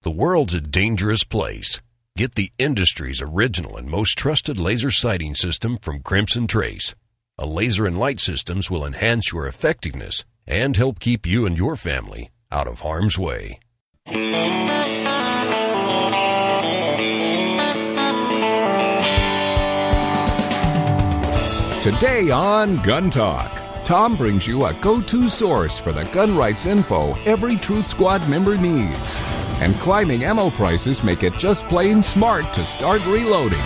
The world's a dangerous place. Get the industry's original and most trusted laser sighting system from Crimson Trace. A laser and light systems will enhance your effectiveness and help keep you and your family out of harm's way. Today on Gun Talk, Tom brings you a go-to source for the gun rights info every Truth Squad member needs. And climbing ammo prices make it just plain smart to start reloading.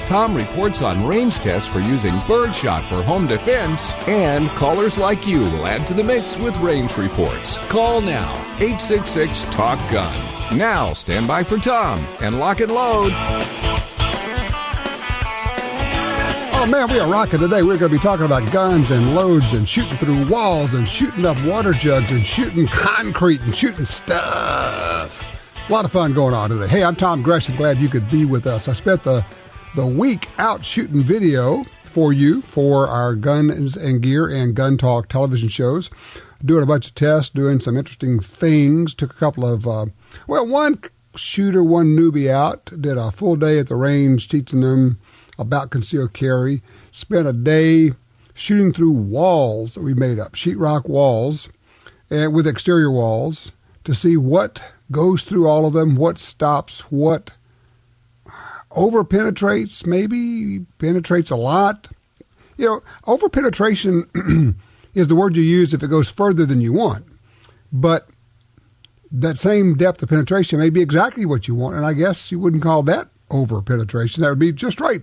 Tom reports on range tests for using birdshot for home defense, and callers like you will add to the mix with range reports. Call now, 866-TALK-GUN. Now, stand by for Tom and lock and load. Oh man, we are rocking today. We're going to be talking about guns and loads and shooting through walls and shooting up water jugs and shooting concrete and shooting stuff. A lot of fun going on today. Hey, I'm Tom Gresham. Glad you could be with us. I spent the week out shooting video for you for our Guns and Gear and Gun Talk television shows, doing a bunch of tests, doing some interesting things. Took a couple of, one shooter, one newbie out, did a full day at the range teaching them about concealed carry. Spent a day shooting through walls that we made up, sheetrock walls, and with exterior walls, to see what goes through all of them, what stops, what over-penetrates, maybe penetrates a lot. You know, over-penetration is the word you use if it goes further than you want. But that same depth of penetration may be exactly what you want, and I guess you wouldn't call that over-penetration. That would be just right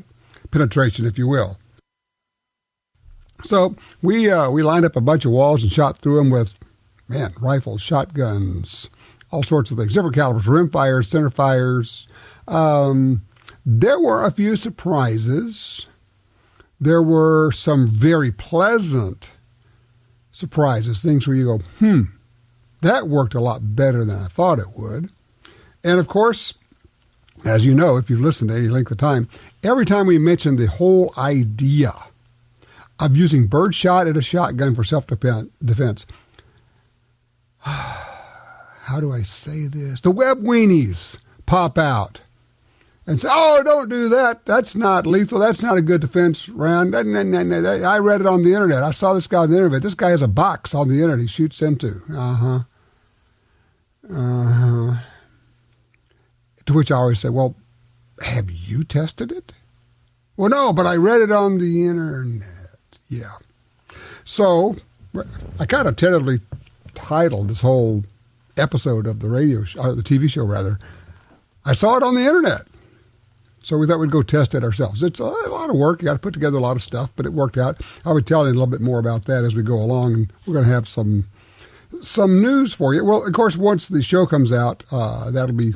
penetration, if you will. So we lined up a bunch of walls and shot through them with, rifles, shotguns, all sorts of things, different calibers, rimfires, centerfires. There were a few surprises. There were some very pleasant surprises, things where you go, that worked a lot better than I thought it would. And of course, as you know, if you've listened to any length of time, every time we mention the whole idea of using birdshot at a shotgun for self-defense, how do I say this? The web weenies pop out and say, oh, don't do that. That's not lethal. That's not a good defense round. I read it on the internet. I saw this guy on the internet. This guy has a box on the internet he shoots into. To which I always say, well, have you tested it? Well, no, but I read it on the internet. Yeah. So I kind of tentatively titled this whole episode of the radio show, the TV show rather, I saw it on the internet. So we thought we'd go test it ourselves. It's a lot of work. You got to put together a lot of stuff, but it worked out. I'll be telling you a little bit more about that as we go along, and we're going to have some news for you. Well, of course, once the show comes out, that'll be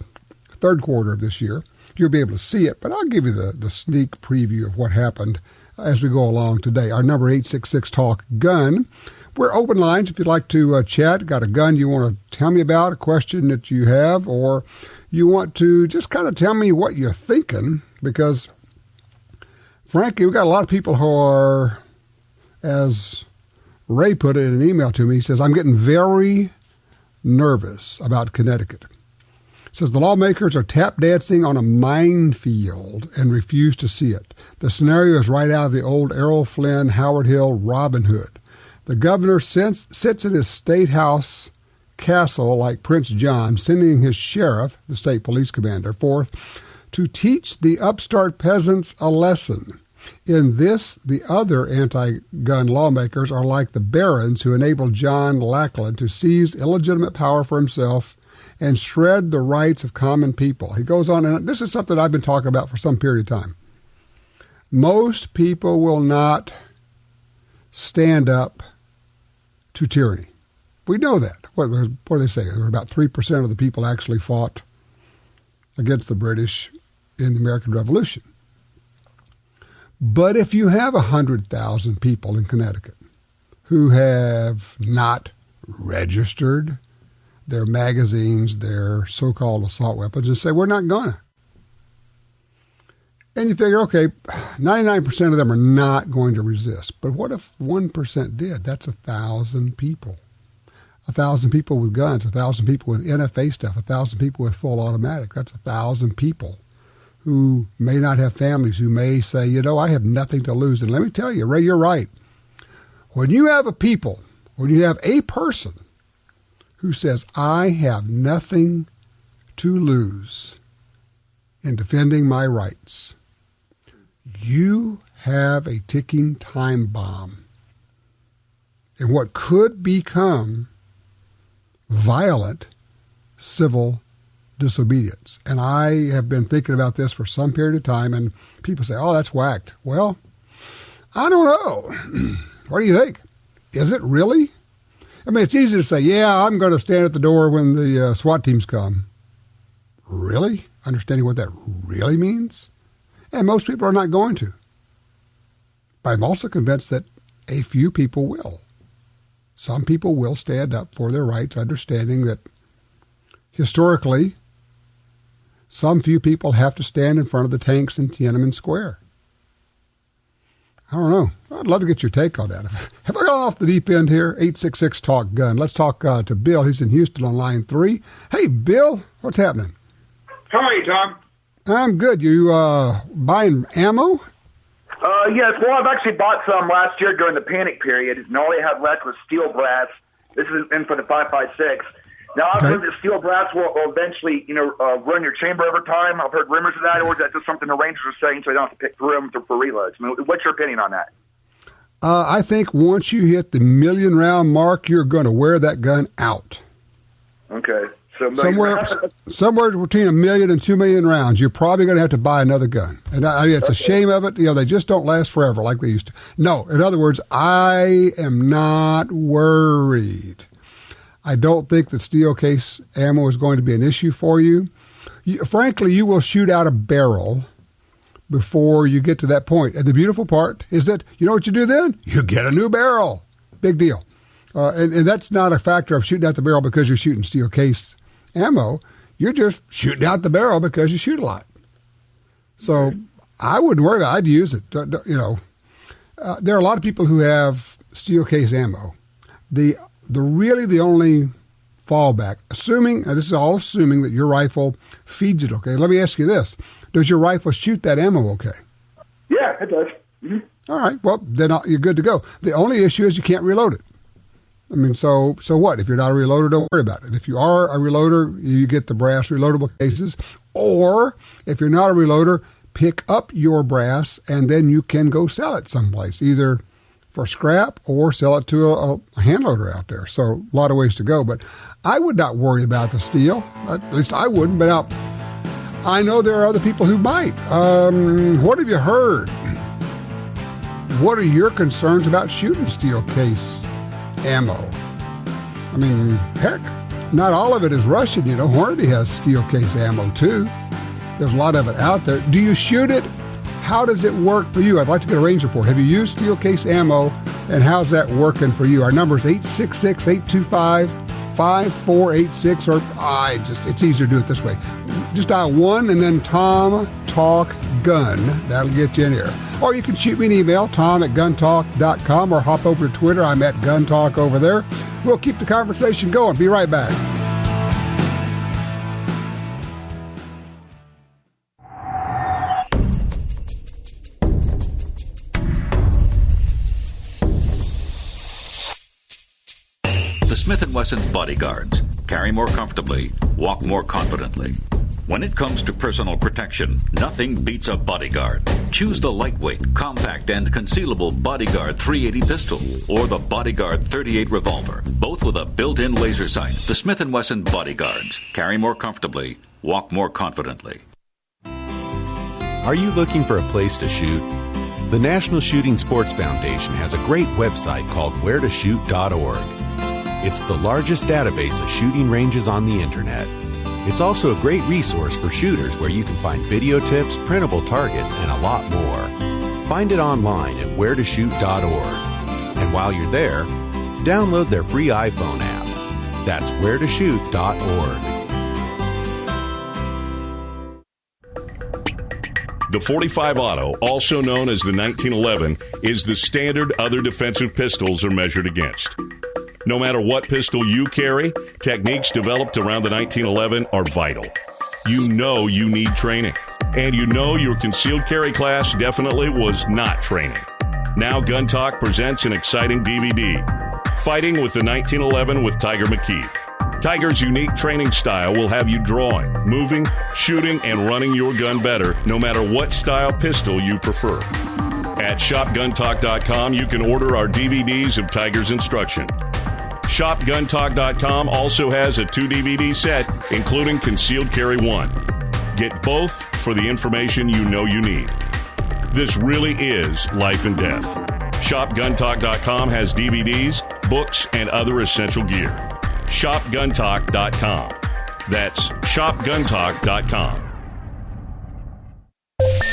third quarter of this year. You'll be able to see it, but I'll give you the sneak preview of what happened as we go along today. Our number 866-TALK-GUN. We're open lines if you'd like to chat. Got a gun you want to tell me about, a question that you have, or you want to just kind of tell me what you're thinking, because frankly, we've got a lot of people who are, as Ray put it in an email to me, he says, I'm getting very nervous about Connecticut. Says the lawmakers are tap dancing on a minefield and refuse to see it. The scenario is right out of the old Errol Flynn, Howard Hill, Robin Hood. The governor sits in his state house castle like Prince John, sending his sheriff, the state police commander, forth to teach the upstart peasants a lesson. In this, the other anti-gun lawmakers are like the barons who enabled John Lackland to seize illegitimate power for himself and shred the rights of common people. He goes on, and this is something I've been talking about for some period of time. Most people will not stand up to tyranny. We know that. What do they say? There were about 3% of the people actually fought against the British in the American Revolution. But if you have 100,000 people in Connecticut who have not registered their magazines, their so-called assault weapons, and say, we're not gonna. And you figure, okay, 99% of them are not going to resist. But what if 1% did? That's 1,000 people. 1,000 people with guns, 1,000 people with NFA stuff, 1,000 people with full automatic. That's 1,000 people who may not have families, who may say, I have nothing to lose. And let me tell you, Ray, you're right. When you have a person who says, I have nothing to lose in defending my rights, you have a ticking time bomb in what could become violent civil disobedience. And I have been thinking about this for some period of time, and people say, oh, that's whacked. Well, I don't know. What do you think? Is it really? I mean, it's easy to say, yeah, I'm going to stand at the door when the SWAT teams come. Really? Understanding what that really means? And most people are not going to. But I'm also convinced that a few people will. Some people will stand up for their rights, understanding that historically, some few people have to stand in front of the tanks in Tiananmen Square. I don't know. I'd love to get your take on that. Have I gone off the deep end here? 866-TALK-GUN. Let's talk to Bill. He's in Houston on line 3. Hey, Bill, what's happening? How are you, Tom? I'm good. You buying ammo? Yes. Well, I've actually bought some last year during the panic period, and all they had left was steel brass. This is in for the 5.56. Now, I've heard that steel brass will eventually, run your chamber over time. I've heard rumors of that, or is that just something the Rangers are saying so they don't have to pick through them for reloads? I mean, what's your opinion on that? I think once you hit the 1,000,000-round mark, you're going to wear that gun out. Okay. So somewhere between 1 million and 2 million rounds, you're probably going to have to buy another gun. And it's a shame of it. They just don't last forever like they used to. No, in other words, I am not worried. I don't think that steel case ammo is going to be an issue for you. Frankly, you will shoot out a barrel before you get to that point. And the beautiful part is that, you know what you do then? You get a new barrel. Big deal. And that's not a factor of shooting out the barrel because you're shooting steel case ammo. You're just shooting out the barrel because you shoot a lot. So I wouldn't worry about it. I'd use it. There are a lot of people who have steel case ammo. The only fallback, this is all assuming that your rifle feeds it okay. Let me ask you this. Does your rifle shoot that ammo okay? Yeah, it does. Mm-hmm. All right. Well, then you're good to go. The only issue is you can't reload it. I mean, so what? If you're not a reloader, don't worry about it. If you are a reloader, you get the brass reloadable cases. Or if you're not a reloader, pick up your brass and then you can go sell it someplace, either for scrap or sell it to a hand loader out there. So a lot of ways to go. But I would not worry about the steel. At least I wouldn't. But now, I know there are other people who might. What have you heard? What are your concerns about shooting steel case ammo? I mean, heck, not all of it is Russian. Hornady has steel case ammo too. There's a lot of it out there. Do you shoot it? How does it work for you? I'd like to get a range report. Have you used steel case ammo, and how's that working for you? Our number is 866-825-5486, or it's easier to do it this way. Just dial 1 and then Tom Talk Gun. That'll get you in here. Or you can shoot me an email, tom@guntalk.com, or hop over to Twitter. I'm at Gun Talk over there. We'll keep the conversation going. Be right back. The Smith & Wesson Bodyguards. Carry more comfortably, walk more confidently. When it comes to personal protection, nothing beats a Bodyguard. Choose the lightweight, compact, and concealable Bodyguard 380 pistol or the Bodyguard 38 revolver, both with a built-in laser sight. The Smith & Wesson Bodyguards. Carry more comfortably, walk more confidently. Are you looking for a place to shoot? The National Shooting Sports Foundation has a great website called wheretoshoot.org. It's the largest database of shooting ranges on the internet. It's also a great resource for shooters where you can find video tips, printable targets, and a lot more. Find it online at wheretoshoot.org. And while you're there, download their free iPhone app. That's wheretoshoot.org. The .45 Auto, also known as the 1911, is the standard other defensive pistols are measured against. No matter what pistol you carry, techniques developed around the 1911 are vital. You know you need training, and you know your concealed carry class definitely was not training. Now Gun Talk presents an exciting DVD, Fighting with the 1911 with Tiger McKee. Tiger's unique training style will have you drawing, moving, shooting, and running your gun better, no matter what style pistol you prefer. At ShopGunTalk.com, you can order our DVDs of Tiger's instruction. ShopGunTalk.com also has a 2-DVD set, including Concealed Carry 1. Get both for the information you know you need. This really is life and death. ShopGunTalk.com has DVDs, books, and other essential gear. ShopGunTalk.com. That's ShopGunTalk.com.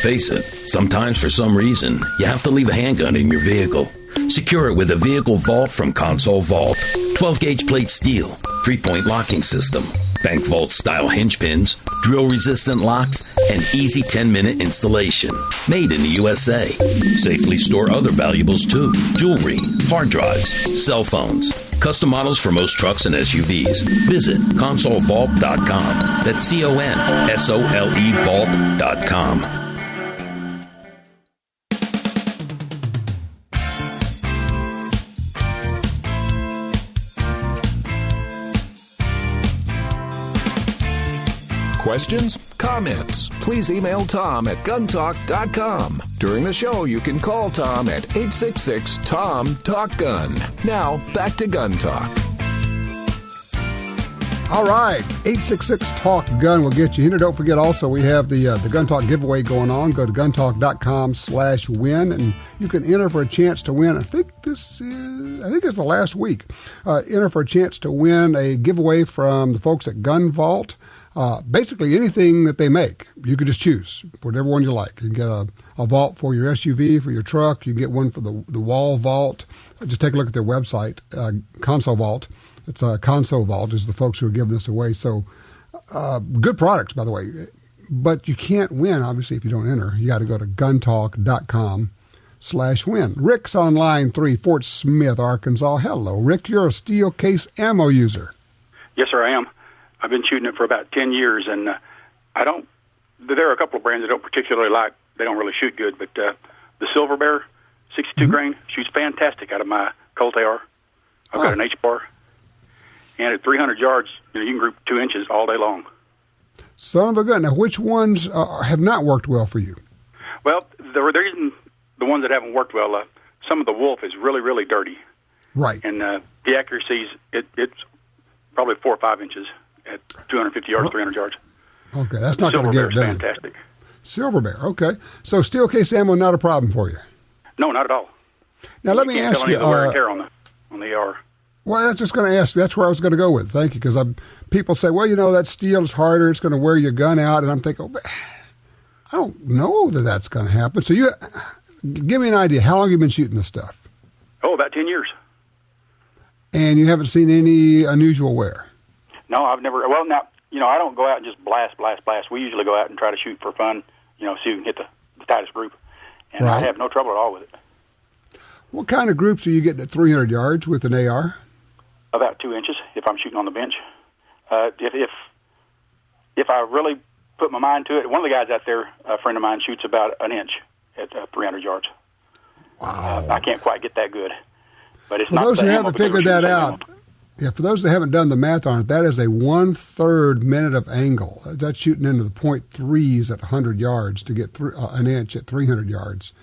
Face it, sometimes for some reason, you have to leave a handgun in your vehicle. Secure it with a vehicle vault from Console Vault. 12-gauge plate steel, 3-point locking system, bank vault style hinge pins, drill-resistant locks, and easy 10-minute installation. Made in the USA. Safely store other valuables too. Jewelry, hard drives, cell phones. Custom models for most trucks and SUVs. Visit consolevault.com. That's CONSOLE vault.com. Questions? Comments? Please email Tom at guntalk.com. During the show, you can call Tom at 866-TOM-TALK-GUN. Now, back to Gun Talk. All right, 866-TALK-GUN will get you in. Don't forget also we have the Gun Talk giveaway going on. Go to guntalk.com/win, and you can enter for a chance to win. I think it's the last week. Enter for a chance to win a giveaway from the folks at Gun Vault. Basically anything that they make, you can just choose whatever one you like. You can get a vault for your SUV, for your truck. You can get one for the wall vault. Just take a look at their website, Console Vault. It's Console Vault is the folks who are giving this away. So good products, by the way. But you can't win, obviously, if you don't enter. You got to go to guntalk.com/win. Rick's on line 3, Fort Smith, Arkansas. Hello, Rick. You're a steel case ammo user. Yes, sir, I am. I've been shooting it for about 10 years, and there are a couple of brands I don't particularly like. They don't really shoot good, but the Silver Bear 62 grain shoots fantastic out of my Colt AR. I've got an H-bar, and at 300 yards, you can group 2 inches all day long. Son of a gun. Now, which ones have not worked well for you? Well, the reason the ones that haven't worked well, some of the Wolf is really, really dirty. Right. And the accuracy, it's probably 4 or 5 inches at 250 yards, 300 yards. Okay, that's not going to get it done. Fantastic. Silver Bear, okay. So steel case ammo, not a problem for you? No, not at all. Now, let me ask you. Wear and tear on the AR. Well, that's just going to ask. That's where I was going to go with. Thank you, because people say, well, that steel is harder. It's going to wear your gun out. And I'm thinking, I don't know that that's going to happen. So give me an idea. How long have you been shooting this stuff? Oh, about 10 years. And you haven't seen any unusual wear? No, I've never. Well, now, I don't go out and just blast. We usually go out and try to shoot for fun, see if we can hit the tightest group. And right. I have no trouble at all with it. What kind of groups are you getting at 300 yards with an AR? About 2 inches if I'm shooting on the bench. If I really put my mind to it, one of the guys out there, a friend of mine, shoots about an inch at 300 yards. Wow. I can't quite get that good. But it's for those who haven't figured that out, for those that haven't done the math on it, that is a 1/3 minute of angle. That's shooting into the .3s at 100 yards to get an inch at 300 yards.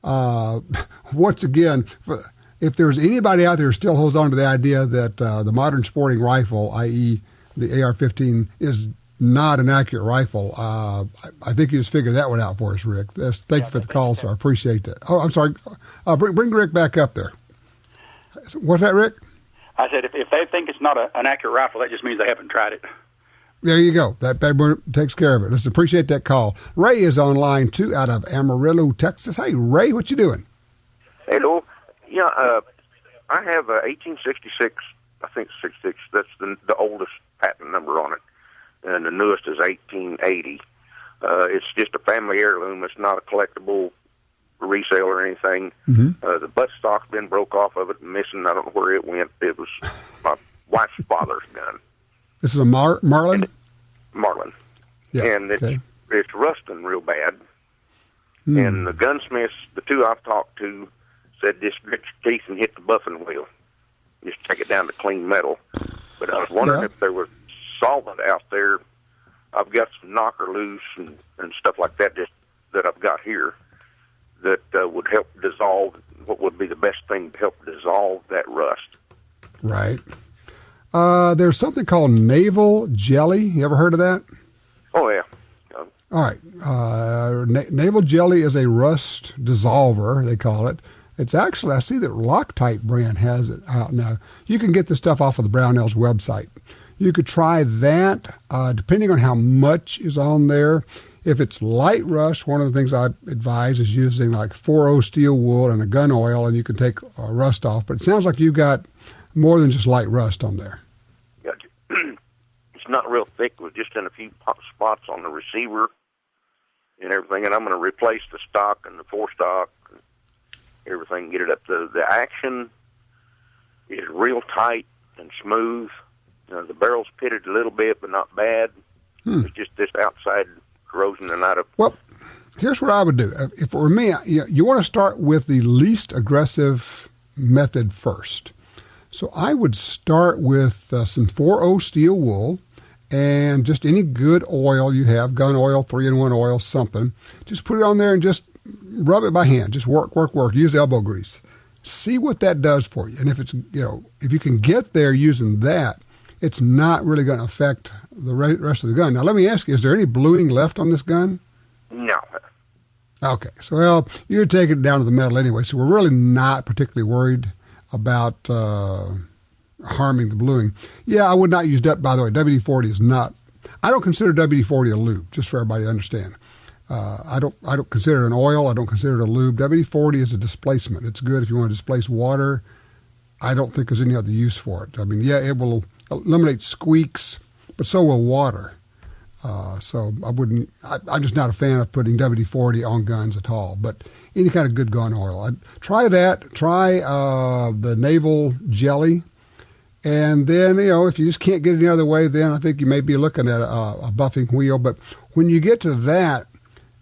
Once again, if there's anybody out there who still holds on to the idea that the modern sporting rifle, i.e. the AR-15, is not an accurate rifle, I think you just figured that one out for us, Rick. Thank you for the call, sir. I appreciate that. Oh, I'm sorry. Bring Rick back up there. What's that, Rick? I said, if they think it's not an accurate rifle, that just means they haven't tried it. There you go. That takes care of it. Let's appreciate that call. Ray is on line 2 out of Amarillo, Texas. Hey, Ray, what you doing? Hello. Yeah, I have a 1866, I think 66. That's the oldest patent number on it. And the newest is 1880. It's just a family heirloom. It's not a collectible resale or anything. The buttstock's been broke off of it and missing. I don't know where it went. It was my wife's father's gun. This is a Marlin? Marlin. Yeah. And it's rusting real bad. And the gunsmiths, the two I've talked to, said just grit your teeth and hit the buffing wheel. Just take it down to clean metal. But I was wondering if there was solvent out there. I've got some knocker loose and stuff like that that I've got here that would help dissolve. What would be the best thing to help dissolve that rust? Right. There's something called naval jelly. You ever heard of that? Oh, yeah. All right. Naval jelly is a rust dissolver, they call it. It's actually, I see that Loctite brand has it out now. You can get this stuff off of the Brownells website. You could try that, depending on how much is on there. If it's light rust, one of the things I advise is using like 4.0 steel wool and a gun oil, and you can take rust off. But it sounds like you've got more than just light rust on there. Gotcha. It's not real thick. It was just in a few spots on the receiver and everything. And I'm going to replace the stock and the forestock and everything, get it up. The action is real tight and smooth. The barrel's pitted a little bit, but not bad. It's just this outside corrosion and not a... Well, here's what I would do. If it were me, you want to start with the least aggressive method first. So I would start with some 4.0 steel wool and just any good oil you have, gun oil, 3-in-1 oil, something. Just put it on there and just rub it by hand. Just work. Use elbow grease. See what that does for you. And if it's, if you can get there using that, it's not really going to affect the rest of the gun. Now, let me ask you, is there any bluing left on this gun? No. Okay. So, well, you're taking it down to the metal anyway, so we're really not particularly worried about harming the bluing. Yeah, I would not use that. By the way, WD-40 is not. I don't consider WD-40 a lube, just for everybody to understand. I don't consider it an oil. I don't consider it a lube. WD-40 is a displacement. It's good if you want to displace water. I don't think there's any other use for it. I mean, yeah, it will eliminate squeaks, but so will water. So I wouldn't. I'm just not a fan of putting WD-40 on guns at all. But any kind of good gun oil, I'd try that. Try the naval jelly, and then if you just can't get it any other way, then I think you may be looking at a buffing wheel. But when you get to that,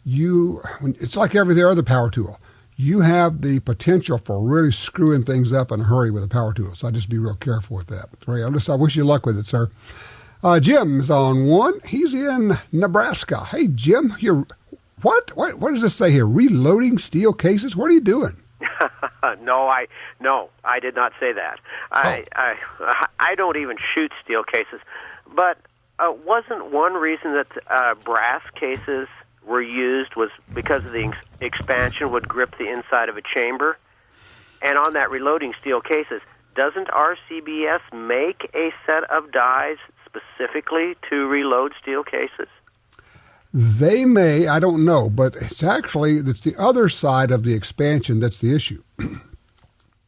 it's like every other power tool. You have the potential for really screwing things up in a hurry with a power tool. So I just be real careful with that. Ray, I wish you luck with it, sir. Jim is on one. He's in Nebraska. Hey, Jim, what does this say here? Reloading steel cases? What are you doing? No, I did not say that. I don't even shoot steel cases. But wasn't one reason that brass cases were used was because of the expansion would grip the inside of a chamber? And on that reloading steel cases, doesn't RCBS make a set of dies specifically to reload steel cases? They may, I don't know, but it's the other side of the expansion that's the issue.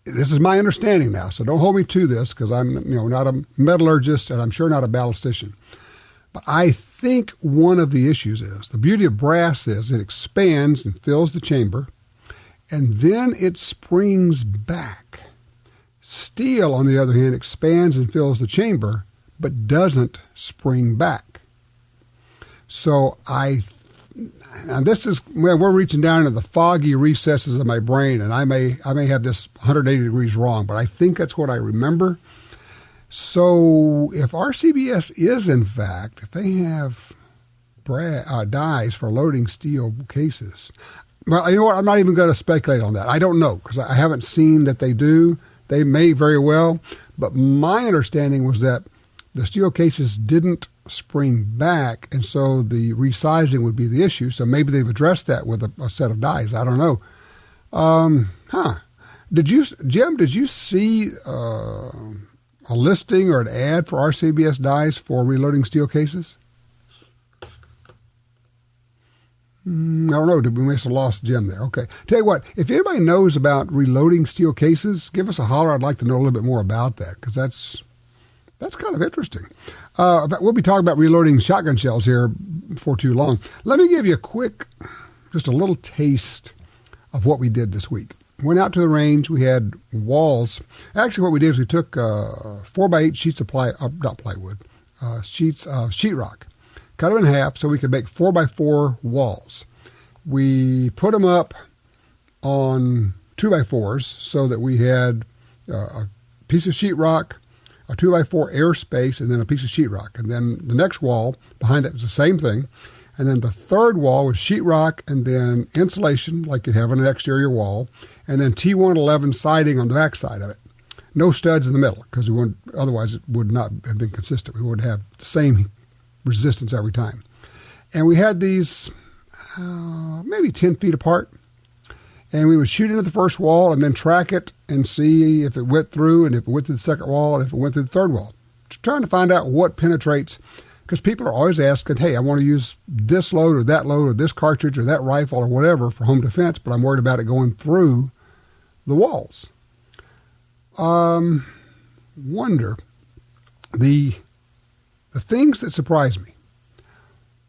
This is my understanding now, so don't hold me to this because I'm not a metallurgist and I'm sure not a ballistician. But I think one of the issues is, the beauty of brass is it expands and fills the chamber, and then it springs back. Steel, on the other hand, expands and fills the chamber, but doesn't spring back. So this is where we're reaching down into the foggy recesses of my brain, and I may have this 180 degrees wrong, but I think that's what I remember. So if RCBS is, in fact, if they have dies for loading steel cases, well, you know what? I'm not even going to speculate on that. I don't know because I haven't seen that they do. They may very well, but my understanding was that the steel cases didn't spring back, and so the resizing would be the issue. So maybe they've addressed that with a set of dies. I don't know. Jim, did you see a listing or an ad for RCBS dies for reloading steel cases? I don't know. We must have lost Jim there. Okay. Tell you what, if anybody knows about reloading steel cases, give us a holler. I'd like to know a little bit more about that because that's kind of interesting. We'll be talking about reloading shotgun shells here before too long. Let me give you just a little taste of what we did this week. Went out to the range. We had walls. Actually, what we did is we took 4x8 sheets of sheets of sheetrock, cut them in half so we could make 4x4 walls. We put them up on 2x4s so that we had a piece of sheetrock, a 2x4 air space, and then a piece of sheetrock. And then the next wall behind that was the same thing. And then the third wall was sheetrock and then insulation, like you'd have on an exterior wall, and then T111 siding on the back side of it. No studs in the middle, because otherwise it would not have been consistent. We would have the same resistance every time. And we had these maybe 10 feet apart. And we would shoot into the first wall and then track it and see if it went through and if it went through the second wall and if it went through the third wall. Trying to find out what penetrates, because people are always asking, hey, I want to use this load or this cartridge or that rifle or whatever for home defense, but I'm worried about it going through the walls. Wonder, the things that surprised me.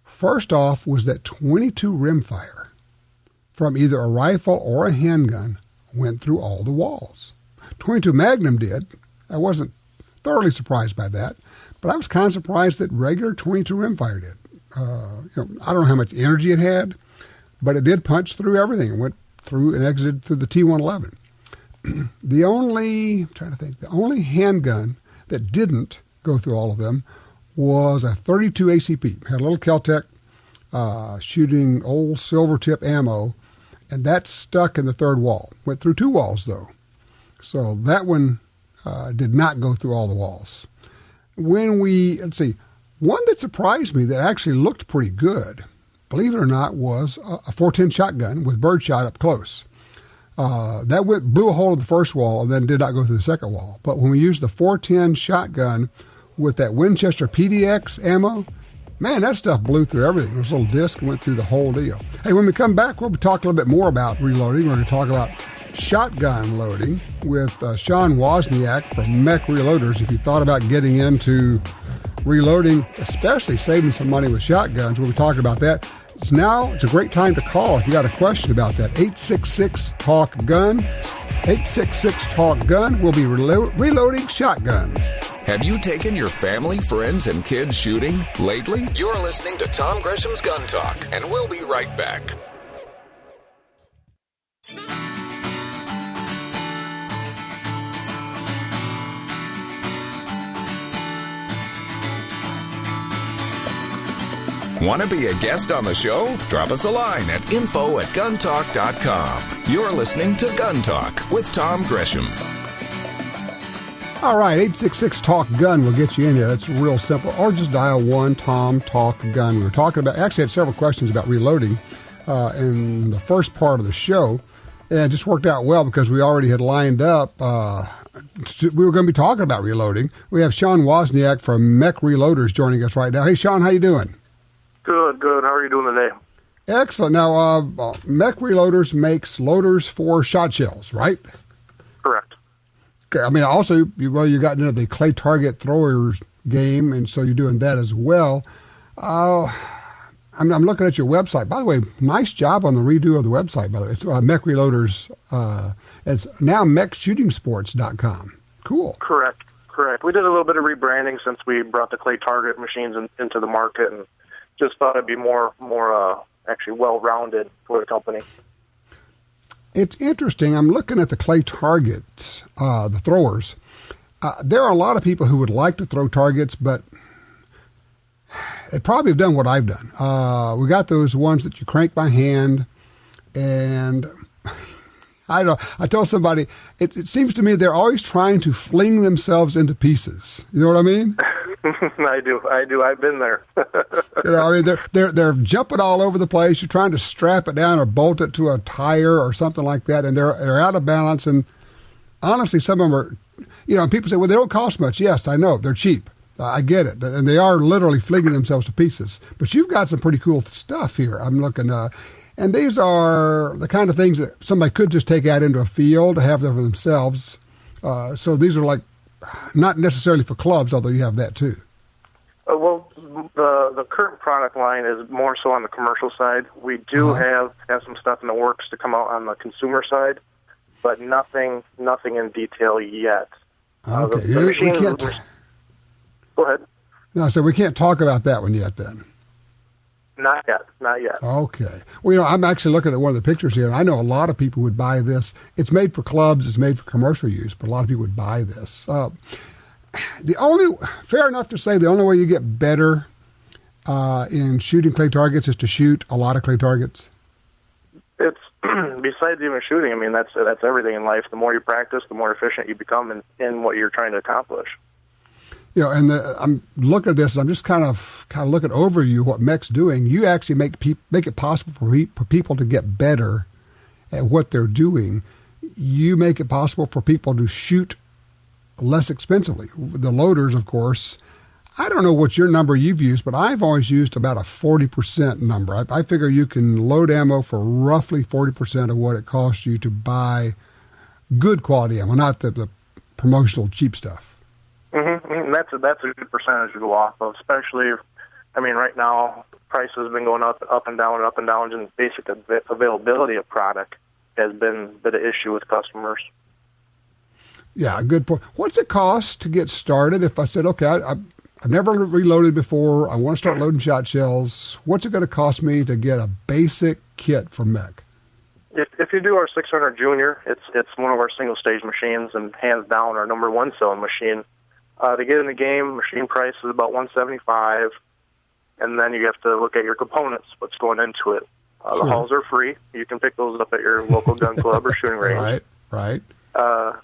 First off was that 22 rimfire from either a rifle or a handgun went through all the walls. 22 Magnum did. I wasn't thoroughly surprised by that, but I was kind of surprised that regular 22 rimfire did. I don't know how much energy it had, but it did punch through everything. It went through and exited through the T111. The only handgun that didn't go through all of them was a 32 ACP. Had a little Kel-Tec shooting old silver tip ammo, and that stuck in the third wall. Went through two walls, though. So that one did not go through all the walls. One that surprised me that actually looked pretty good, believe it or not, was a 410 shotgun with birdshot up close. That blew a hole in the first wall and then did not go through the second wall. But when we used the 410 shotgun with that Winchester PDX ammo, man, that stuff blew through everything. Those little discs went through the whole deal. Hey, when we come back, we'll be talking a little bit more about reloading. We're going to talk about shotgun loading with Shawn Wozniack from MEC Reloaders. If you thought about getting into reloading, especially saving some money with shotguns, we'll be talking about that. It's a great time to call if you got a question about that. 866-TALK-GUN. 866-TALK-GUN. We'll be reloading shotguns. Have you taken your family, friends, and kids shooting lately? You're listening to Tom Gresham's Gun Talk, and we'll be right back. Want to be a guest on the show? Drop us a line at info@guntalk.com. You're listening to Gun Talk with Tom Gresham. All right, 866-TALK-GUN will get you in here. It's real simple. Or just dial 1-TOM-TALK-GUN. We were talking about, actually had several questions about reloading in the first part of the show. And it just worked out well because we already had lined up. We were going to be talking about reloading. We have Shawn Wozniack from MEC Reloaders joining us right now. Hey, Shawn, how you doing? Good. How are you doing today? Excellent. Now, MEC Reloaders makes loaders for shot shells, right? Correct. Okay. I mean, also, you got into the clay target throwers game, and so you're doing that as well. I'm looking at your website. By the way, nice job on the redo of the website, by the way. It's MEC Reloaders. It's now MECShootingSports.com. Cool. Correct. We did a little bit of rebranding since we brought the clay target machines into the market, and just thought it'd be more actually well-rounded for the company. It's interesting. I'm looking at the clay targets, the throwers. There are a lot of people who would like to throw targets, but they probably have done what I've done. We got those ones that you crank by hand, and I told somebody, it seems to me they're always trying to fling themselves into pieces. You know what I mean? I do. I've been there. I mean, they're jumping all over the place. You're trying to strap it down or bolt it to a tire or something like that, and they're out of balance. And honestly, some of them are, people say, well, they don't cost much. Yes, I know. They're cheap. I get it. And they are literally flinging themselves to pieces. But you've got some pretty cool stuff here. I'm looking, and these are the kind of things that somebody could just take out into a field to have them for themselves. So these are like, not necessarily for clubs, although you have that too. Well, The current product line is more so on the commercial side. We do have some stuff in the works to come out on the consumer side, but nothing in detail yet. Okay. The We machines, can't, go ahead. no, so we can't talk about that one yet then. Not yet. Okay. Well, I'm actually looking at one of the pictures here, and I know a lot of people would buy this. It's made for clubs. It's made for commercial use, but a lot of people would buy this. Fair enough to say the only way you get better in shooting clay targets is to shoot a lot of clay targets? It's besides even shooting. I mean, that's everything in life. The more you practice, the more efficient you become in what you're trying to accomplish. And I'm looking at this, and I'm just kind of looking over you what MEC's doing. You actually make it possible for people to get better at what they're doing. You make it possible for people to shoot less expensively. The loaders, of course, I don't know what your number you've used, but I've always used about a 40% number. I figure you can load ammo for roughly 40% of what it costs you to buy good quality ammo, not the promotional cheap stuff. Mm-hmm. That's a good percentage to go off of, especially, I mean, right now, prices have been going up and down, and basic availability of product has been a bit of issue with customers. Yeah, good point. What's it cost to get started? If I said, okay, I've never reloaded before, I want to start loading shot shells, what's it going to cost me to get a basic kit from MEC? If you do our 600 Junior, it's one of our single-stage machines and hands down our number one selling machine. To get in the game, machine price is about $175, and then you have to look at your components, what's going into it. The hulls are free. You can pick those up at your local gun club or shooting range. Right.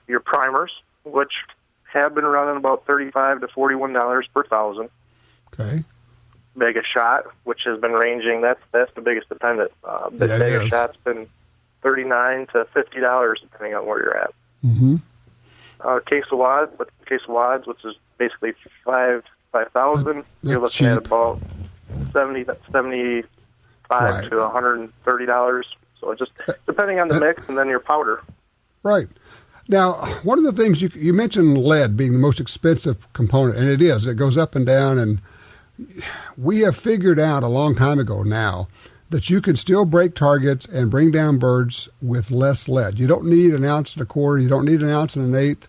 Your primers, which have been running about $35 to $41 per thousand. Okay. Mega Shot, which has been ranging. That's the biggest dependent. Mega Shot's been $39 to $50 depending on where you're at. Mm-hmm. Case of wads, which is basically 5,000. You're looking cheap. at about $75 to $130. So it just depending on the mix and then your powder. Right. Now, one of the things you mentioned lead being the most expensive component, and it is. It goes up and down, and we have figured out a long time ago now that you can still break targets and bring down birds with less lead. You don't need an ounce and a quarter. You don't need an ounce and an eighth.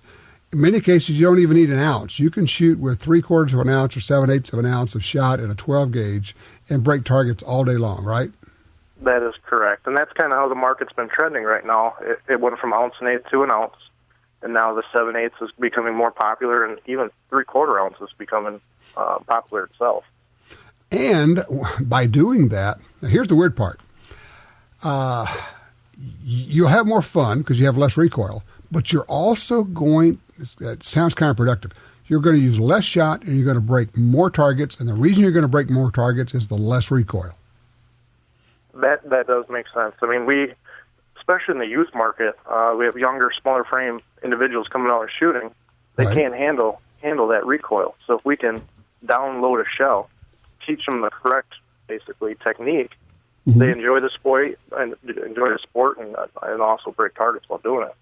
In many cases, you don't even need an ounce. You can shoot with 3/4 of an ounce or 7/8 of an ounce of shot in a 12 gauge and break targets all day long, right? That is correct. And that's kind of how the market's been trending right now. It went from ounce and eighth to an ounce, and now the 7/8 is becoming more popular, and even 3/4 ounce is becoming popular itself. And by doing that, now here's the weird part. You'll have more fun because you have less recoil, but you're also going, it sounds counterproductive, you're going to use less shot and you're going to break more targets, and the reason you're going to break more targets is the less recoil. That does make sense. I mean, we, especially in the youth market, we have younger, smaller frame individuals coming out and shooting. They can't handle that recoil. So if we can download a shell, teach them the correct, basically, technique, they enjoy the sport and also break targets while doing it.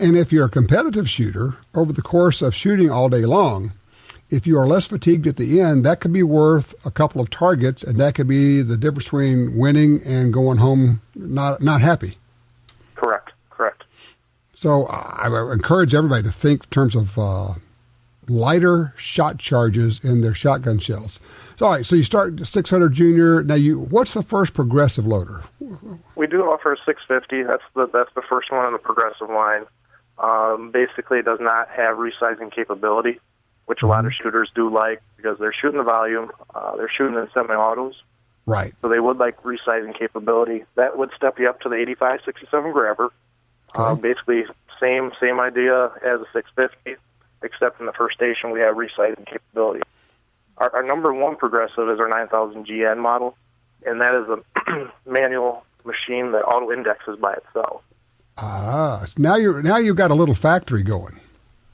And if you're a competitive shooter, over the course of shooting all day long, if you are less fatigued at the end, that could be worth a couple of targets, and that could be the difference between winning and going home not happy. Correct. So I encourage everybody to think in terms of lighter shot charges in their shotgun shells. So, all right, so you start 600 Junior. Now, what's the first progressive loader? We do offer a 650. That's the first one on the progressive line. Basically, it does not have resizing capability, which a lot of shooters do like because they're shooting the volume. They're shooting in semi-autos. Right. So they would like resizing capability. That would step you up to the 85-67 grabber. Basically, same idea as a 650, except in the first station we have resizing capability. Our number one progressive is our 9000 GN model, and that is a manual machine that auto indexes by itself. Now you've got a little factory going.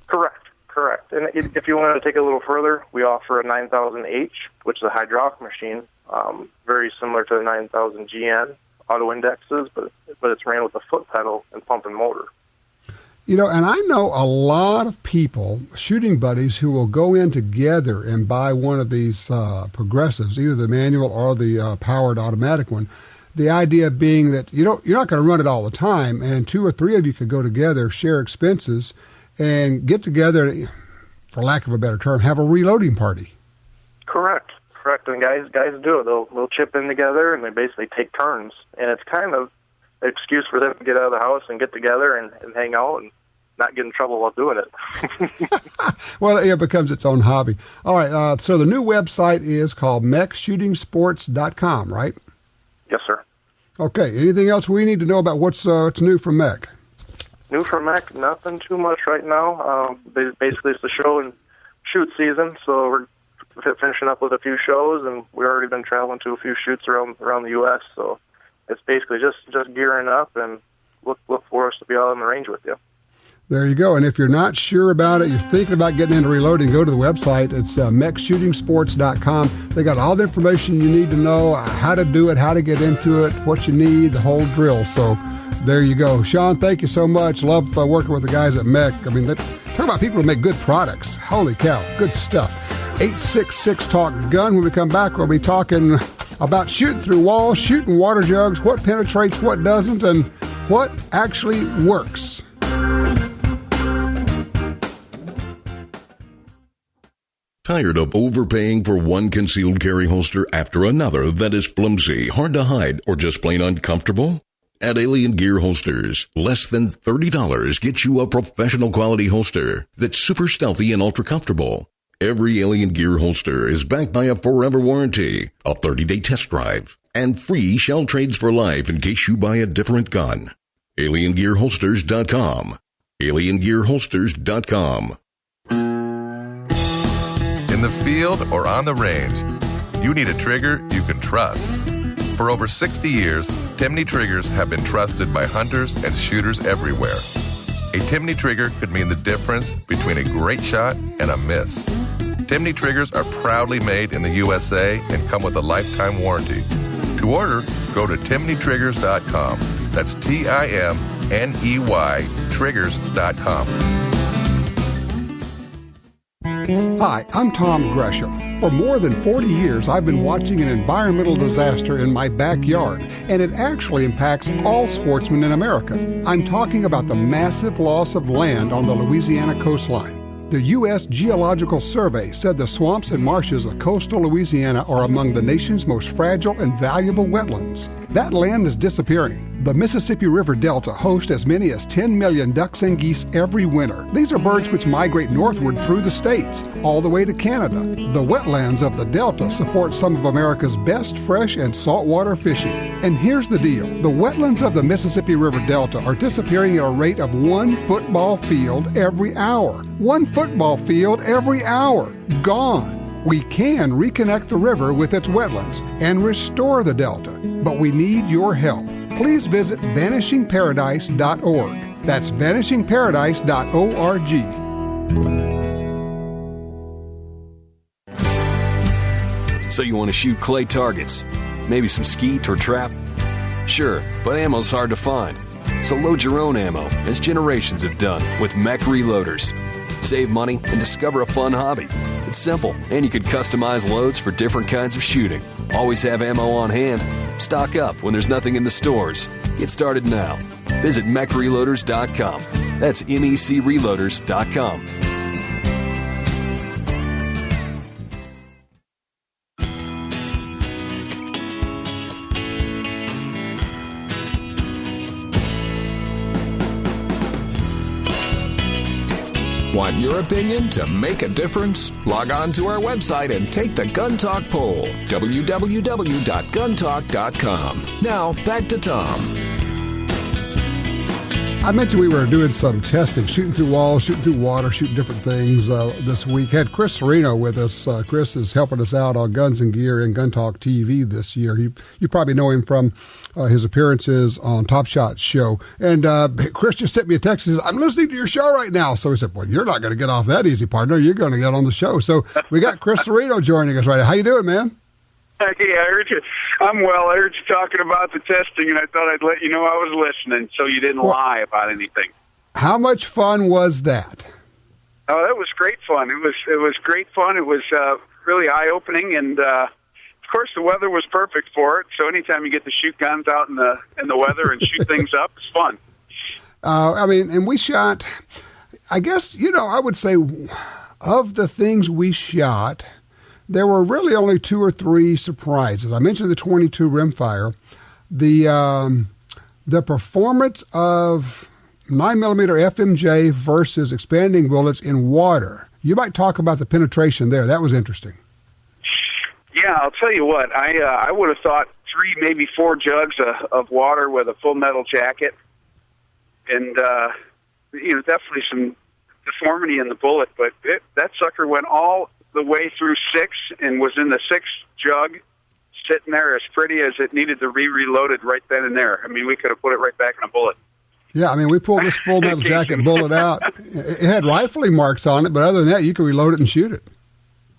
Correct. And if you wanted to take it a little further, we offer a 9000H, which is a hydraulic machine, very similar to the 9000 GN auto indexes, but it's ran with a foot pedal and pump and motor. And I know a lot of people, shooting buddies, who will go in together and buy one of these progressives, either the manual or the powered automatic one. The idea being that you're not going to run it all the time, and 2 or 3 of you could go together, share expenses, and get together, for lack of a better term, have a reloading party. Correct. And guys do it. They'll chip in together, and they basically take turns. And it's kind of an excuse for them to get out of the house and get together and hang out and not get in trouble while doing it. Well, it becomes its own hobby. All right, so the new website is called MECShootingSports.com, right? Yes, sir. Okay, anything else we need to know about what's new from MEC? New from MEC, nothing too much right now. Basically, it's the show and shoot season, so we're finishing up with a few shows, and we've already been traveling to a few shoots around the U.S., so it's basically just gearing up, and look for us to be out on the range with you. There you go. And if you're not sure about it, you're thinking about getting into reloading, go to the website. It's MECShootingSports.com. They got all the information you need to know, how to do it, how to get into it, what you need, the whole drill. So there you go. Shawn, thank you so much. Love working with the guys at MEC. I mean, talk about people who make good products. Holy cow, good stuff. 866-TALK-GUN. When we come back, we'll be talking about shooting through walls, shooting water jugs, what penetrates, what doesn't, and what actually works. Tired of overpaying for one concealed carry holster after another that is flimsy, hard to hide, or just plain uncomfortable? At Alien Gear Holsters, less than $30 gets you a professional quality holster that's super stealthy and ultra comfortable. Every Alien Gear holster is backed by a forever warranty, a 30-day test drive, and free shell trades for life in case you buy a different gun. AlienGearHolsters.com. AlienGearHolsters.com. In the field or on the range, you need a trigger you can trust. For over 60 years, Timney triggers have been trusted by hunters and shooters everywhere. A Timney trigger could mean the difference between a great shot and a miss. Timney triggers are proudly made in the USA and come with a lifetime warranty. To order, go to TimneyTriggers.com. That's TIMNEY Triggers.com. Hi, I'm Tom Gresham. For more than 40 years, I've been watching an environmental disaster in my backyard, and it actually impacts all sportsmen in America. I'm talking about the massive loss of land on the Louisiana coastline. The U.S. Geological Survey said the swamps and marshes of coastal Louisiana are among the nation's most fragile and valuable wetlands. That land is disappearing. The Mississippi River Delta hosts as many as 10 million ducks and geese every winter. These are birds which migrate northward through the states, all the way to Canada. The wetlands of the Delta support some of America's best fresh and saltwater fishing. And here's the deal. The wetlands of the Mississippi River Delta are disappearing at a rate of 1 football field every hour. 1 football field every hour. Gone. We can reconnect the river with its wetlands and restore the Delta, but we need your help. Please visit vanishingparadise.org. That's vanishingparadise.org. So you want to shoot clay targets, maybe some skeet or trap? Sure, but ammo's hard to find. So load your own ammo, as generations have done with MEC Reloaders. Save money and discover a fun hobby. It's simple, and you can customize loads for different kinds of shooting. Always have ammo on hand. Stock up when there's nothing in the stores. Get started now. Visit MECReloaders.com. That's MECReloaders.com. Want your opinion to make a difference? Log on to our website and take the Gun Talk poll, www.guntalk.com. Now, back to Tom. I mentioned we were doing some testing, shooting through walls, shooting through water, shooting different things this week. Had Chris Serino with us. Chris is helping us out on Guns and Gear and Gun Talk TV this year. You probably know him from his appearances on Top Shot's show. And Chris just sent me a text and says, I'm listening to your show right now. So he said, well, you're not going to get off that easy, partner. You're going to get on the show. So we got Chris Serino joining us right now. How you doing, man? Hey, I heard you. I'm well. I heard you talking about the testing, and I thought I'd let you know I was listening so you didn't lie about anything. How much fun was that? Oh, that was great fun. It was great fun. It was really eye-opening, and of course the weather was perfect for it. So anytime you get to shoot guns out in the weather and shoot things up, it's fun. And we shot, I guess, I would say of the things we shot, there were really only 2 or 3 surprises. I mentioned the 22 rimfire. The performance of 9mm FMJ versus expanding bullets in water. You might talk about the penetration there. That was interesting. Yeah, I'll tell you what. I would have thought 3, maybe 4 jugs of water with a full metal jacket, and definitely some deformity in the bullet. But that sucker went all the way through 6 and was in the 6th jug, sitting there as pretty as it needed to be reloaded right then and there. I mean, we could have put it right back in a bullet. Yeah, we pulled this full metal jacket bullet out. It had rifling marks on it, but other than that, you could reload it and shoot it.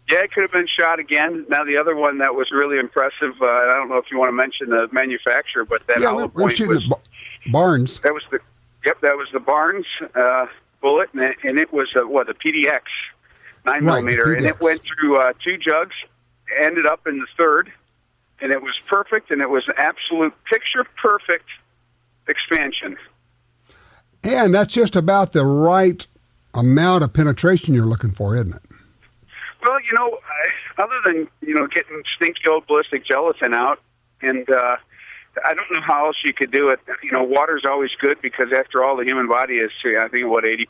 Yeah, it could have been shot again. Now, the other one that was really impressive, I don't know if you want to mention the manufacturer, but that hollow point shooting was Barnes. That was the Barnes bullet, and it was the PDX 9mm, and it went through 2 jugs, ended up in the 3rd, and it was perfect, and it was an absolute picture-perfect expansion. And that's just about the right amount of penetration you're looking for, isn't it? Well, other than, getting stinky old ballistic gelatin out, and I don't know how else you could do it. Water's always good because after all, the human body is, I think, 80%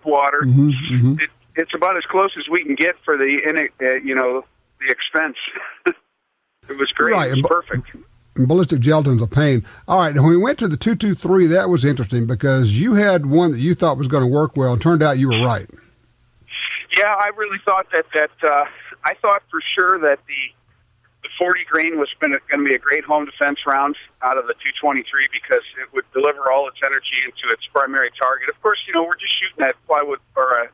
water. Mm-hmm. It's about as close as we can get for the expense. It was great. Right. It was perfect. Ballistic gelatin's a pain. All right, when we went to the 223, that was interesting because you had one that you thought was going to work well, and turned out you were right. Yeah, I really thought that I thought for sure that the 40 grain was going to be a great home defense round out of the 223 because it would deliver all its energy into its primary target. Of course, we're just shooting at plywood or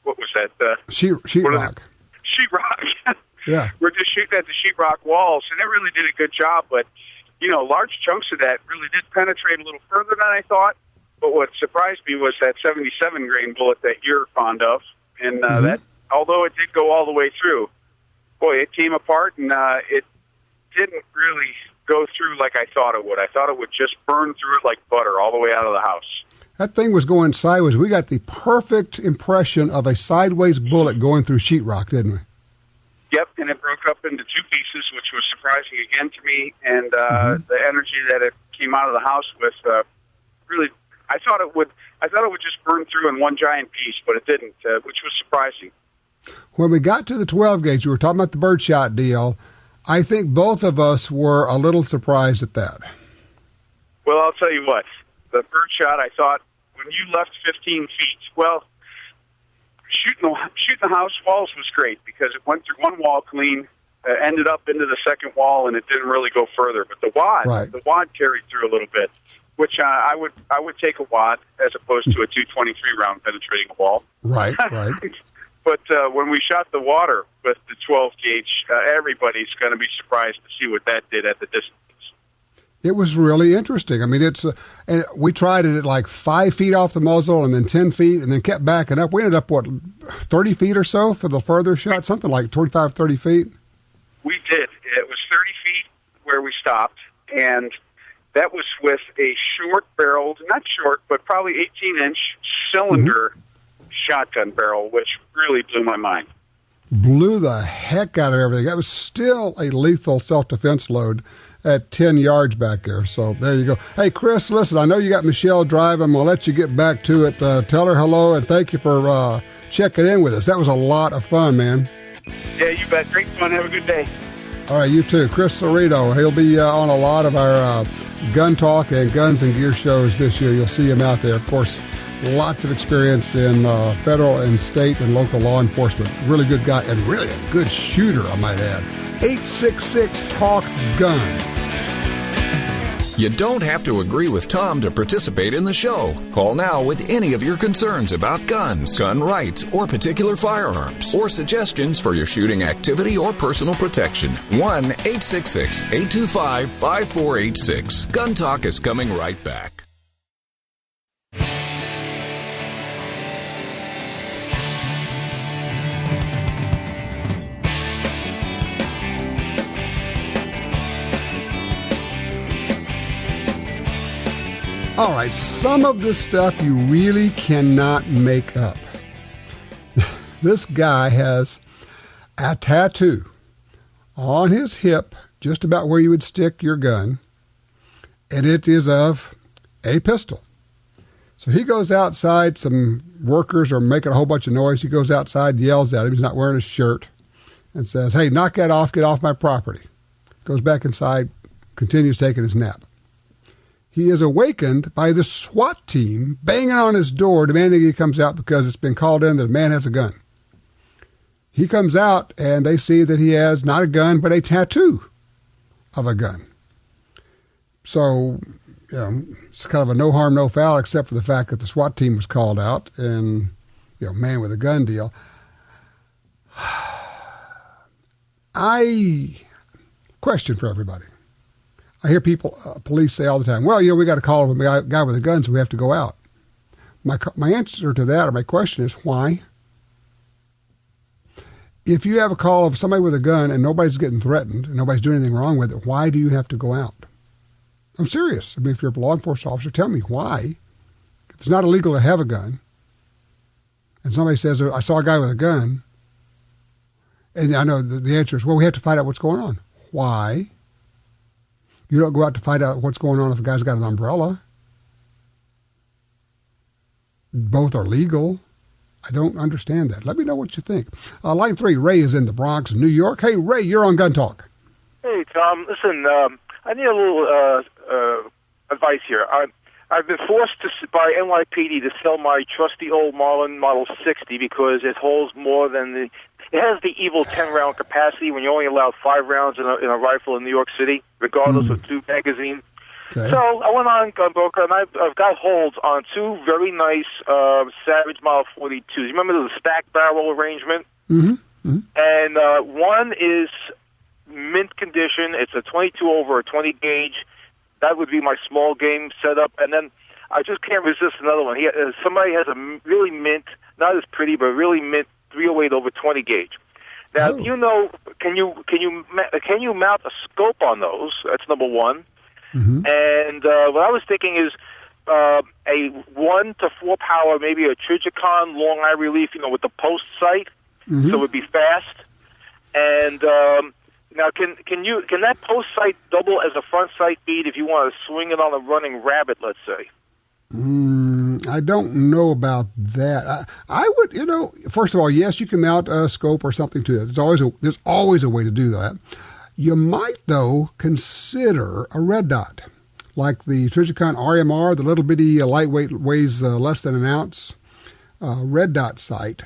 what was that? Sheetrock. Sheetrock. Yeah. We're just shooting at the sheetrock walls, and it really did a good job. But, large chunks of that really did penetrate a little further than I thought. But what surprised me was that 77 grain bullet that you're fond of. And that, although it did go all the way through, boy, it came apart, and it didn't really go through like I thought it would. I thought it would just burn through it like butter all the way out of the house. That thing was going sideways. We got the perfect impression of a sideways bullet going through sheetrock, didn't we? Yep, and it broke up into 2 pieces, which was surprising again to me. And the energy that it came out of the house with, really, I thought it would just burn through in one giant piece, but it didn't, which was surprising. When we got to the 12 gauge, we were talking about the birdshot deal. I think both of us were a little surprised at that. Well, I'll tell you what, the birdshot, I thought when you left 15 feet, well, shooting the house walls was great because it went through one wall clean, ended up into the second wall, and it didn't really go further. But the wad carried through a little bit, which I would take a wad as opposed to a 223 round penetrating a wall. Right. But when we shot the water with the 12 gauge, everybody's going to be surprised to see what that did at the distance. It was really interesting. And we tried it at like 5 feet off the muzzle and then 10 feet and then kept backing up. We ended up, 30 feet or so for the further shot, something like 25, 30 feet? We did. It was 30 feet where we stopped, and that was with a short-barreled, not short, but probably 18-inch cylinder shotgun barrel, which really blew my mind. Blew the heck out of everything. That was still a lethal self-defense load at 10 yards back there. So there you go. Hey, Chris, listen, I know you got Michelle driving. We'll let you get back to it. Tell her hello, and thank you for checking in with us. That was a lot of fun, man. Yeah, you bet. Great fun. Have a good day. All right, you too. Chris Cerrito. He'll be on a lot of our gun talk and guns and gear shows this year. You'll see him out there. Of course, lots of experience in federal and state and local law enforcement. Really good guy and really a good shooter, I might add. 866-TALK-GUN. You don't have to agree with Tom to participate in the show. Call now with any of your concerns about guns, gun rights, or particular firearms, or suggestions for your shooting activity or personal protection. 1-866-825-5486. Gun Talk is coming right back. All right, some of this stuff you really cannot make up. This guy has a tattoo on his hip, just about where you would stick your gun, and it is of a pistol. So he goes outside, some workers are making a whole bunch of noise. He goes outside, yells at him, he's not wearing his shirt, and says, "Hey, knock that off, get off my property." Goes back inside, continues taking his nap. He is awakened by the SWAT team banging on his door, demanding he comes out because it's been called in that a man has a gun. He comes out, and they see that he has not a gun, but a tattoo of a gun. So, it's kind of a no harm, no foul, except for the fact that the SWAT team was called out and, man with a gun deal. Question for everybody. I hear police say all the time, well, we got a call of a guy with a gun, so we have to go out. My answer to that, or my question is, why? If you have a call of somebody with a gun and nobody's getting threatened and nobody's doing anything wrong with it, why do you have to go out? I'm serious. I mean, if you're a law enforcement officer, tell me why. If it's not illegal to have a gun, and somebody says, I saw a guy with a gun, and I know the answer is, well, we have to find out what's going on. Why? You don't go out to find out what's going on if a guy's got an umbrella. Both are legal. I don't understand that. Let me know what you think. Line 3, Ray is in the Bronx, New York. Hey, Ray, you're on Gun Talk. Hey, Tom. Listen, I need a little advice here. I've been forced by NYPD to sell my trusty old Marlin Model 60 because it holds more than it has the evil 10-round capacity when you're only allowed 5 rounds in a rifle in New York City, regardless of 2 magazines. Okay. So I went on Gunbroker, and I've got holds on 2 very nice Savage Model 42s. You remember the stack barrel arrangement? Mm-hmm. Mm-hmm. And one is mint condition. It's a 22 over a 20 gauge. That would be my small game setup. And then I just can't resist another one. Somebody has a really mint, not as pretty, but really mint 308 over 20 gauge. Now, can you mount a scope on those? That's number one. Mm-hmm. And what I was thinking is a 1 to 4 power, maybe a Trijicon long eye relief, with the post sight, so it would be fast. And now, can that post sight double as a front sight bead if you want to swing it on a running rabbit, let's say? I don't know about that. I would, first of all, yes, you can mount a scope or something to it. There's always a way to do that. You might, though, consider a red dot, like the Trijicon RMR, the little bitty lightweight, weighs less than an ounce, red dot sight,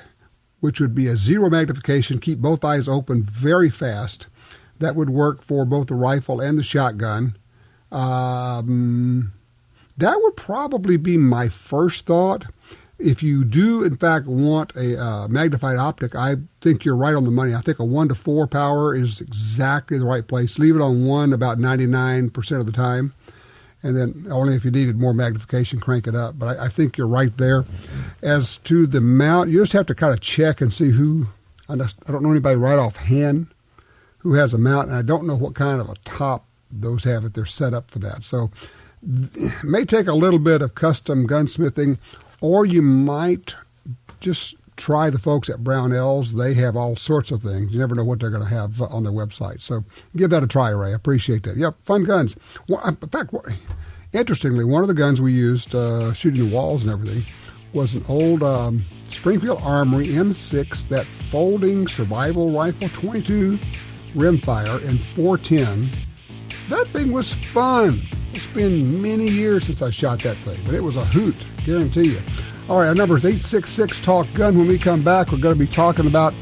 which would be a 0 magnification, keep both eyes open very fast. That would work for both the rifle and the shotgun. That would probably be my first thought. If you do, in fact, want a magnified optic, I think you're right on the money. I think a 1 to 4 power is exactly the right place. Leave it on 1 about 99% of the time. And then only if you needed more magnification, crank it up. But I think you're right there. As to the mount, you just have to kind of check and see who. I don't know anybody right offhand who has a mount, and I don't know what kind of a top those have if they're set up for that. So it may take a little bit of custom gunsmithing, or you might just try the folks at Brownells. They have all sorts of things. You never know what they're going to have on their website. So give that a try, Ray. I appreciate that. Yep, fun guns. Well, in fact, interestingly, one of the guns we used shooting the walls and everything was an old Springfield Armory M6, that folding survival rifle, 22 rimfire and 410. That thing was fun. It's been many years since I shot that thing, but it was a hoot, guarantee you. All right, our number is 866-TALK-GUN. When we come back, we're going to be talking about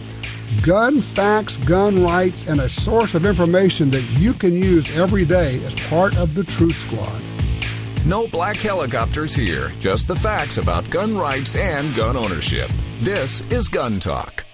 gun facts, gun rights, and a source of information that you can use every day as part of the Truth Squad. No black helicopters here, just the facts about gun rights and gun ownership. This is Gun Talk.